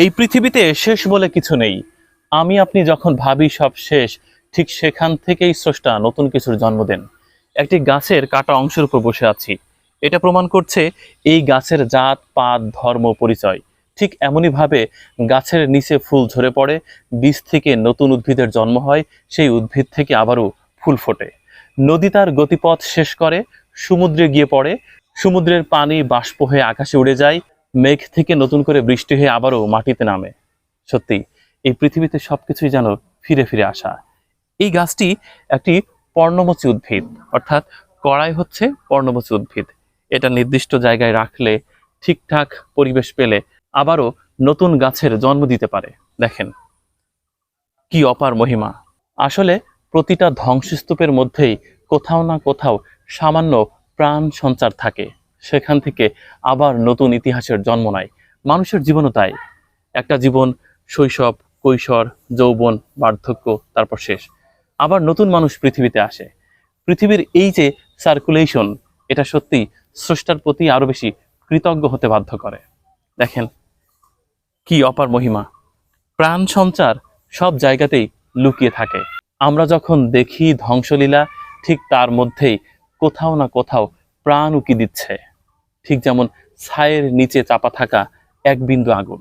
এই পৃথিবীতে শেষ বলে কিছু নেই। আমি আপনি যখন ভাবি সব শেষ, ঠিক সেখান থেকেই স্রষ্টা নতুন কিছুর জন্ম দেন। একটি গাছের কাটা অংশের উপর বসে আছি, এটা প্রমাণ করছে এই গাছের জাত পাত ধর্ম পরিচয়। ঠিক এমনই ভাবে গাছের নিচে ফুল ঝরে পড়ে, বীজ থেকে নতুন উদ্ভিদের জন্ম হয়, সেই উদ্ভিদ থেকে আবারও ফুল ফোটে। নদী তার গতিপথ শেষ করে সমুদ্রে গিয়ে পড়ে, সমুদ্রের পানি বাষ্প হয়ে আকাশে উড়ে যায়, মেঘ থেকে নতুন করে বৃষ্টি হয়ে আবারও মাটিতে নামে। সত্যি এই পৃথিবীতে সবকিছুই যেন ফিরে ফিরে আসা। এই গাছটি একটি পর্ণমোচী উদ্ভিদ, অর্থাৎ কড়াই হচ্ছে পর্ণমোচী উদ্ভিদ। এটা নির্দিষ্ট জায়গায় রাখলে, ঠিকঠাক পরিবেশ পেলে আবারও নতুন গাছের জন্ম দিতে পারে। দেখেন কি অপার মহিমা। আসলে প্রতিটা ধ্বংসস্তূপের মধ্যেই কোথাও না কোথাও সামান্য প্রাণ সঞ্চার থাকে, সেখান থেকে আবার নতুন ইতিহাসের জন্ম নেয়। মানুষের জীবনও তাই। একটা জীবন, শৈশব, কৈশোর, যৌবন, বার্ধক্য, তারপর শেষ। আবার নতুন মানুষ পৃথিবীতে আসে। পৃথিবীর এই যে সার্কুলেশন, এটা সত্যি স্রষ্টার প্রতি আরো বেশি কৃতজ্ঞ হতে বাধ্য করে। দেখেন কি অপার মহিমা। প্রাণ সঞ্চার সব জায়গাতেই লুকিয়ে থাকে। আমরা যখন দেখি ধ্বংসলীলা, ঠিক তার মধ্যেই কোথাও না কোথাও প্রাণ উকি দিচ্ছে, ঠিক যেমন ছায়ের নিচে চাপা থাকা এক বিন্দু আগুন।